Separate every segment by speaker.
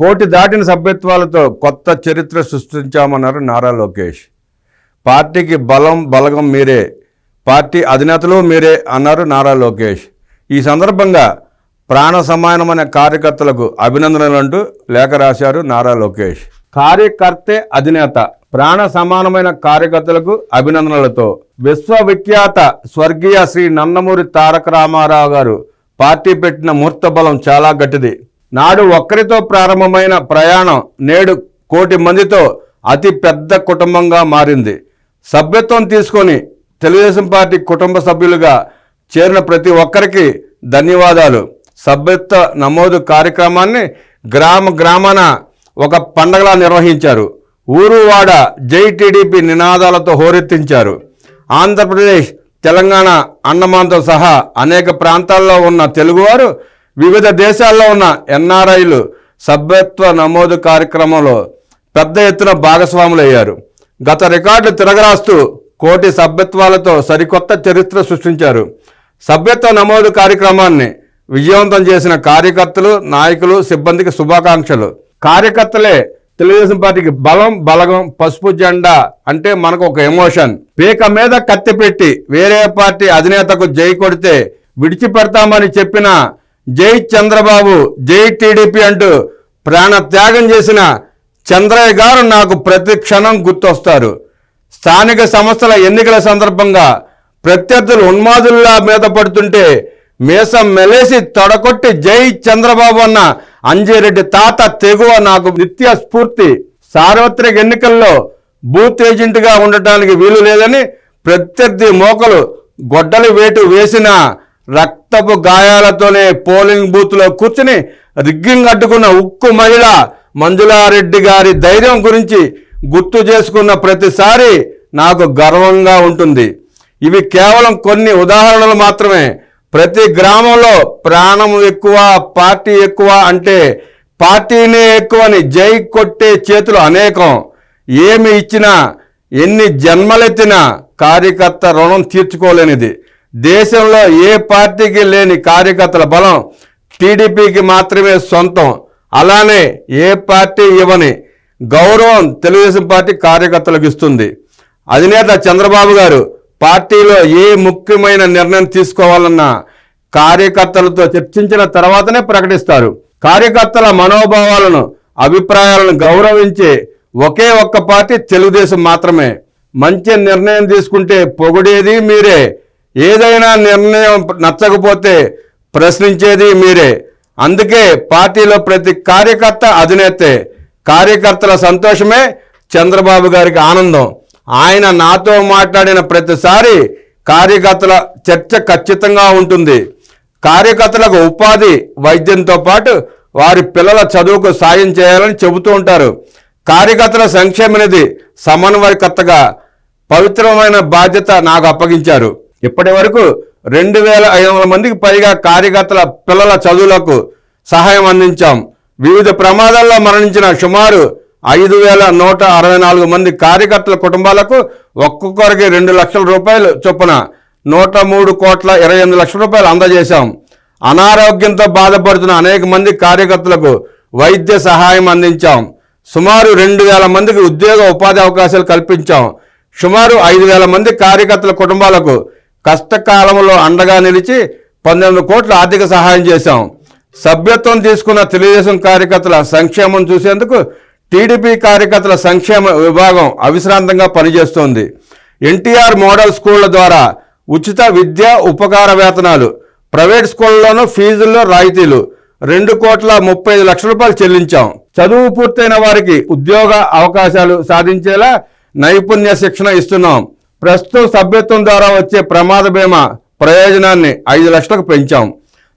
Speaker 1: కోటి దాటిన సభ్యత్వాలతో కొత్త చరిత్ర సృష్టించామన్నారు నారా లోకేష్. పార్టీకి బలగం మీరే, పార్టీ అధినేతలు మీరే అన్నారు నారా లోకేష్. ఈ సందర్భంగా ప్రాణ సమానమైన కార్యకర్తలకు అభినందనలంటూ లేఖ రాశారు నారా లోకేష్. కార్యకర్తే అధినేత, ప్రాణ సమానమైన కార్యకర్తలకు అభినందనలతో విశ్వవిఖ్యాత స్వర్గీయ శ్రీ నందమూరి తారక రామారావు గారు పార్టీ పెట్టిన మూర్త బలం చాలా గట్టిది. నాడు ఒక్కరితో ప్రారంభమైన ప్రయాణం నేడు కోటి మందితో అతి పెద్ద కుటుంబంగా మారింది. సభ్యత్వం తీసుకొని తెలుగుదేశం పార్టీ కుటుంబ సభ్యులుగా చేరిన ప్రతి ఒక్కరికి ధన్యవాదాలు. సభ్యత్వ నమోదు కార్యక్రమాన్ని గ్రామాన ఒక పండగలా నిర్వహించారు. ఊరు వాడ జై టీడీపీ నినాదాలతో హోరెత్తించారు. ఆంధ్రప్రదేశ్, తెలంగాణ, అండమాన్తో సహా అనేక ప్రాంతాల్లో ఉన్న తెలుగువారు, వివిధ దేశాల్లో ఉన్న ఎన్ఆర్ఐలు సభ్యత్వ నమోదు కార్యక్రమంలో పెద్ద ఎత్తున భాగస్వాములయ్యారు. గత రికార్డులు తిరగరాస్తూ కోటి సభ్యత్వాలతో సరికొత్త చరిత్ర సృష్టించారు. సభ్యత్వ నమోదు కార్యక్రమాన్ని విజయవంతం చేసిన కార్యకర్తలు, నాయకులు, సిబ్బందికి శుభాకాంక్షలు. కార్యకర్తలే తెలుగుదేశం పార్టీకి బలగం. పసుపు జెండా అంటే మనకు ఒక ఎమోషన్. పీక మీద కత్తి పెట్టి వేరే పార్టీ అధినేతకు జై కొడితే విడిచిపెడతామని చెప్పిన జై చంద్రబాబు, జై టీడీపీ అంటూ ప్రాణ త్యాగం చేసిన చంద్రయ్య గారు నాకు ప్రతి క్షణం గుర్తొస్తారు. స్థానిక సంస్థల ఎన్నికల సందర్భంగా ప్రత్యర్థులు ఉన్మాదుల్లా మీద పడుతుంటే మీసం మెలేసి తొడకొట్టి జై చంద్రబాబు అన్న అంజిరెడ్డి తాత తెగువ నాకు నిత్య స్ఫూర్తి. సార్వత్రిక ఎన్నికల్లో బూత్ ఏజెంట్గా ఉండటానికి వీలు లేదని ప్రత్యర్థి మోకలు గొడ్డలి వేటు వేసిన రక్తపు గాయాలతోనే పోలింగ్ బూత్లో కూర్చుని రిగ్గింగ్ అడ్డుకున్న ఉక్కు మహిళ మంజులారెడ్డి గారి ధైర్యం గురించి గుర్తు చేసుకున్న ప్రతిసారి నాకు గర్వంగా ఉంటుంది. ఇవి కేవలం కొన్ని ఉదాహరణలు మాత్రమే. ప్రతి గ్రామంలో ప్రాణం ఎక్కువ, పార్టీ ఎక్కువ అంటే పార్టీనే ఎక్కువని జై కొట్టే చేతులు అనేకం. ఏమి ఇచ్చినా, ఎన్ని జన్మలెత్తినా కార్యకర్త రుణం తీర్చుకోలేనిది. దేశంలో ఏ పార్టీకి లేని కార్యకర్తల బలం టీడీపీకి మాత్రమే సొంతం. అలానే ఏ పార్టీ ఇవ్వని గౌరవం తెలుగుదేశం పార్టీ కార్యకర్తలకు ఇస్తుంది. అధినేత చంద్రబాబు గారు పార్టీలో ఏ ముఖ్యమైన నిర్ణయం తీసుకోవాలన్నా కార్యకర్తలతో చర్చించిన తర్వాతనే ప్రకటిస్తారు. కార్యకర్తల మనోభావాలను, అభిప్రాయాలను గౌరవించే ఒకే ఒక్క పార్టీ తెలుగుదేశం మాత్రమే. మంచి నిర్ణయం తీసుకుంటే పొగిడేది మీరే, ఏదైనా నిర్ణయం నచ్చకపోతే ప్రశ్నించేది మీరే. అందుకే పార్టీలో ప్రతి కార్యకర్త అధినేతే. కార్యకర్తల సంతోషమే చంద్రబాబు గారికి ఆనందం. ఆయన నాతో మాట్లాడిన ప్రతిసారి కార్యకర్తల చర్చ ఖచ్చితంగా ఉంటుంది. కార్యకర్తలకు ఉపాధి, వైద్యంతో పాటు వారి పిల్లల చదువుకు సాయం చేయాలని చెబుతూ ఉంటారు. కార్యకర్తల సంక్షేమ నిధి సమన్వయకర్తగా పవిత్రమైన బాధ్యత నాకు అప్పగించారు. ఇప్పటి వరకు 2500 మందికి పైగా కార్యకర్తల పిల్లల చదువులకు సహాయం అందించాం. వివిధ ప్రమాదాల్లో మరణించిన సుమారు 5164 మంది కార్యకర్తల కుటుంబాలకు ఒక్కొక్కరికి 2 లక్షల రూపాయలు చొప్పున 103,28 లక్షల రూపాయలు అందజేశాం. అనారోగ్యంతో బాధపడుతున్న అనేక మంది కార్యకర్తలకు వైద్య సహాయం అందించాం. సుమారు 2000 మందికి ఉద్యోగ ఉపాధి అవకాశాలు కల్పించాం. సుమారు 5000 మంది కార్యకర్తల కుటుంబాలకు కష్టకాలంలో అండగా నిలిచి 19 కోట్ల ఆర్థిక సహాయం చేశాం. సభ్యత్వం తీసుకున్న తెలుగుదేశం కార్యకర్తల సంక్షేమం చూసేందుకు టీడీపీ కార్యకర్తల సంక్షేమ విభాగం అవిశ్రాంతంగా పనిచేస్తోంది. ఎన్టీఆర్ మోడల్ స్కూళ్ల ద్వారా ఉచిత విద్య, ఉపకార వేతనాలు, ప్రైవేట్ స్కూళ్లలోనూ ఫీజుల్లో రాయితీలు 2,35 లక్షల రూపాయలు చెల్లించాం. చదువు పూర్తయిన వారికి ఉద్యోగ అవకాశాలు సాధించేలా నైపుణ్య శిక్షణ ఇస్తున్నాం. ప్రస్తుతం సభ్యత్వం ద్వారా వచ్చే ప్రమాద బీమా ప్రయోజనాన్ని 5 లక్షలకు పెంచాం.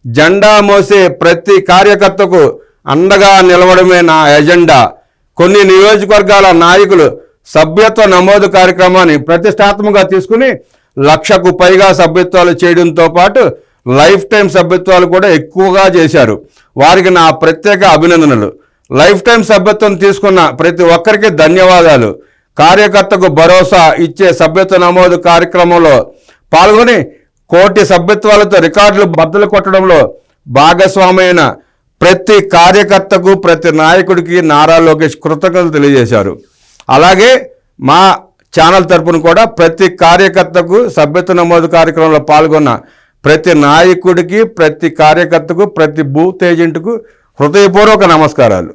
Speaker 1: జెండా మోసే ప్రతి కార్యకర్తకు అండగా నిలవడమే నా ఎజెండా. కొన్ని నియోజకవర్గాల నాయకులు సభ్యత్వ నమోదు కార్యక్రమాన్ని ప్రతిష్టాత్మకంగా తీసుకుని 1,00,000కు పైగా సభ్యత్వాలు చేయడంతో పాటు లైఫ్ టైం సభ్యత్వాలు కూడా ఎక్కువగా చేశారు. వారికి నా ప్రత్యేక అభినందనలు. లైఫ్ టైం సభ్యత్వం తీసుకున్న ప్రతి ఒక్కరికి ధన్యవాదాలు. కార్యకర్తకు భరోసా ఇచ్చే సభ్యత్వ నమోదు కార్యక్రమంలో పాల్గొని కోటి సభ్యత్వాలతో రికార్డులు బద్దలు కొట్టడంలో భాగస్వామైన ప్రతి కార్యకర్తకు ప్రతి నాయకుడికి నారా లోకేష్ కృతజ్ఞతలు తెలియజేశారు. అలాగే మా ఛానల్ తరపున కూడా ప్రతి కార్యకర్తకు సభ్యత్వ నమోదు కార్యక్రమంలో పాల్గొన్న ప్రతి నాయకుడికి, ప్రతి కార్యకర్తకు, ప్రతి బూత్ ఏజెంట్కు హృదయపూర్వక నమస్కారాలు.